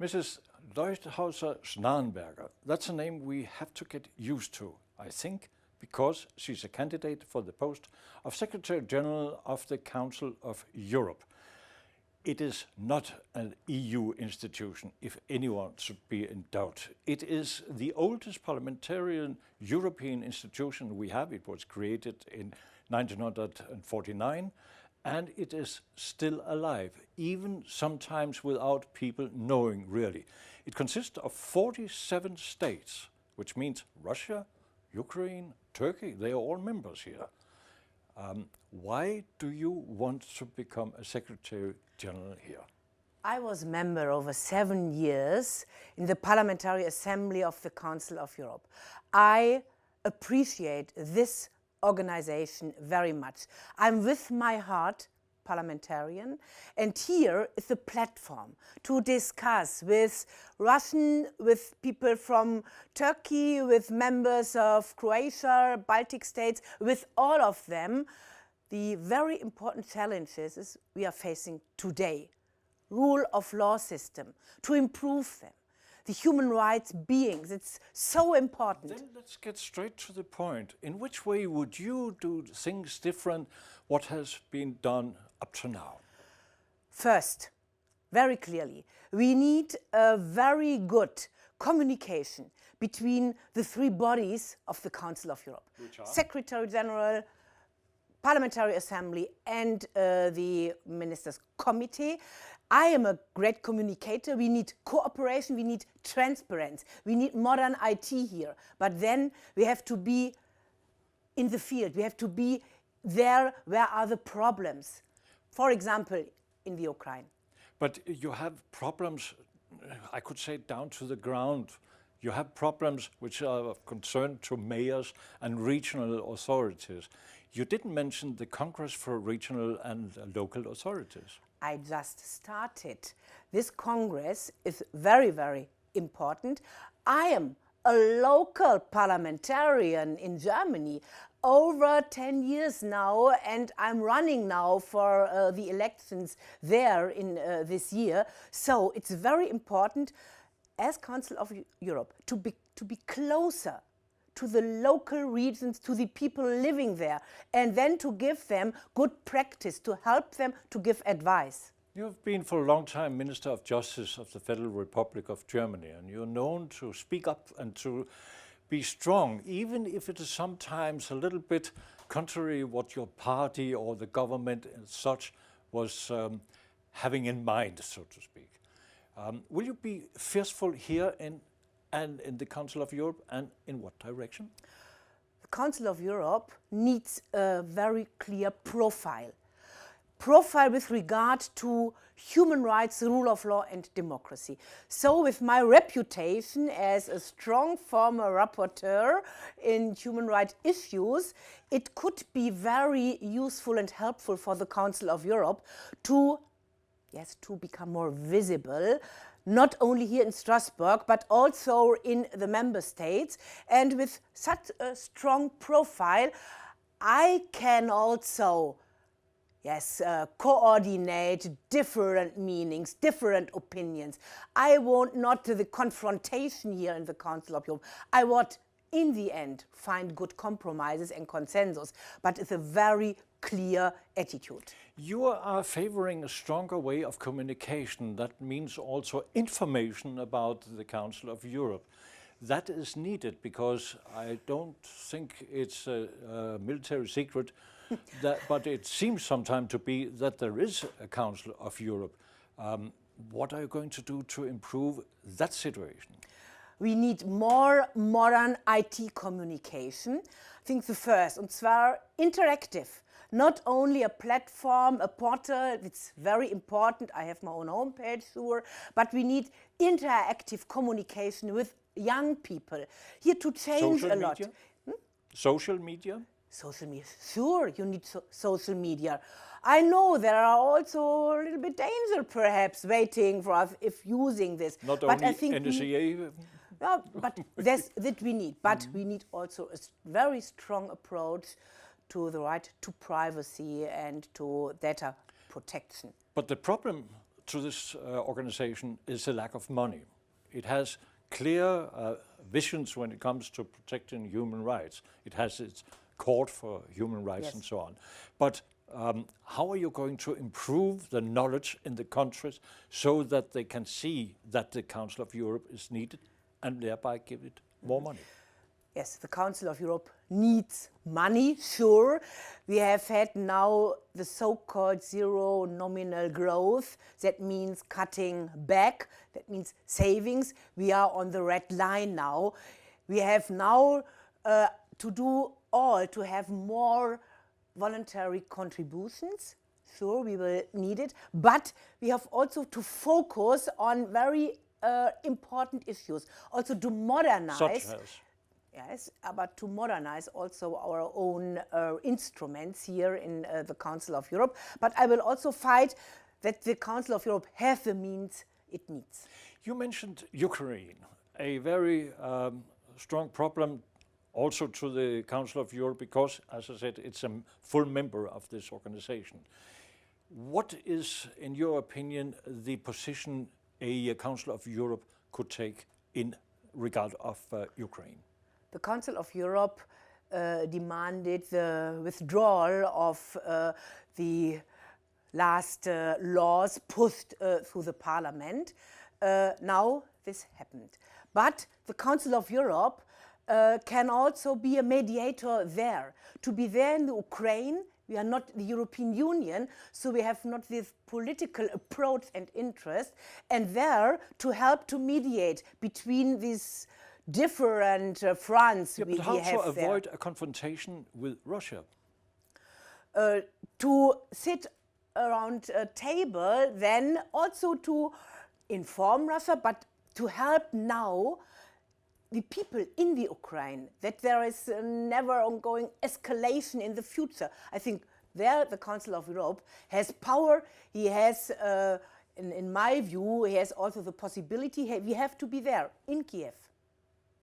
Mrs. Leutheusser-Schnarrenberger, that's a name we have to get used to, I think, because she's a candidate for the post of Secretary General of the Council of Europe. It is not an EU institution, if anyone should be in doubt. It is the oldest parliamentarian European institution we have. It was created in 1949, and it is still alive, even sometimes without people knowing really. It consists of 47 states, which means Russia, Ukraine, Turkey, they are all members here. Why do you want to become a Secretary General here? I was member over 7 years in the Parliamentary Assembly of the Council of Europe. I appreciate this organization very much. I'm with my heart parliamentarian, and here is a platform to discuss with Russian, with people from Turkey, with members of Croatia, Baltic states, with all of them, the very important challenges we are facing today. Rule of law system, to improve them. The human rights beings, it's so important. Then let's get straight to the point. In which way would you do things different what has been done up to now? First, very clearly, we need a very good communication between the three bodies of the Council of Europe. Which are? Secretary General, Parliamentary Assembly and the Ministers' Committee. I am a great communicator. We need cooperation, we need transparency, we need modern IT here. But then we have to be in the field, we have to be there where are the problems. For example, in the Ukraine. But you have problems, I could say, down to the ground. You have problems which are of concern to mayors and regional authorities. You didn't mention the Congress for Regional and Local Authorities. I just started. This Congress is very, very important. I am a local parliamentarian in Germany over 10 years now, and I'm running now for the elections there in this year. So it's very important as Council of Europe to be closer to the local regions, to the people living there, and then to give them good practice, to help them, to give advice. You have been for a long time Minister of Justice of the Federal Republic of Germany, and you're known to speak up and to be strong, even if it is sometimes a little bit contrary what your party or the government and such was having in mind, so to speak. Will you be forceful here and in the Council of Europe, and in what direction? The Council of Europe needs a very clear profile. Profile with regard to human rights, rule of law and democracy. So with my reputation as a strong former rapporteur in human rights issues, it could be very useful and helpful for the Council of Europe to become more visible, not only here in Strasbourg, but also in the member states. And with such a strong profile, I can also coordinate different meanings, different opinions. I want not the confrontation here in the Council of Europe. I want, in the end, find good compromises and consensus, but it's a very clear attitude. You are favoring a stronger way of communication. That means also information about the Council of Europe. That is needed because I don't think it's a military secret, but it seems sometimes to be that there is a Council of Europe. What are you going to do to improve that situation? We need more modern IT communication. I think the first, und zwar interactive. Not only a platform, a portal, it's very important. I have my own homepage, sure, but we need interactive communication with young people. Here to change social a lot. Media? Social media? Social media, sure, you need social media. I know there are also a little bit danger perhaps waiting for us if using this. Not but only I think NSA. yeah, but that we need. But we need also a very strong approach to the right to privacy and to data protection. But the problem to this organization is a lack of money. It has clear visions when it comes to protecting human rights. It has its court for human rights Yes. and so on. But how are you going to improve the knowledge in the countries so that they can see that the Council of Europe is needed and thereby give it more money? Yes, the Council of Europe needs money, sure. We have had now the so-called zero nominal growth. That means cutting back, that means savings. We are on the red line now. We have now to do all to have more voluntary contributions. Sure, we will need it, but we have also to focus on very important issues, also to modernize. Such as? Yes, but to modernize also our own instruments here in the Council of Europe. But I will also fight that the Council of Europe has the means it needs. You mentioned Ukraine, a very strong problem also to the Council of Europe because, as I said, it's a full member of this organization. What is, in your opinion, the position a Council of Europe could take in regard of Ukraine? The Council of Europe demanded the withdrawal of the last laws pushed through the parliament. Now this happened. But the Council of Europe can also be a mediator there. To be there in the Ukraine, we are not the European Union, so we have not this political approach and interest, and there to help to mediate between these different fronts Yeah, we but how have to there. avoid a confrontation with Russia? To sit around a table, then also to inform Russia, but to help now the people in the Ukraine, that there is a never ongoing escalation in the future. I think there the Council of Europe has power. He has, in my view, he has also the possibility. We have to be there in Kiev.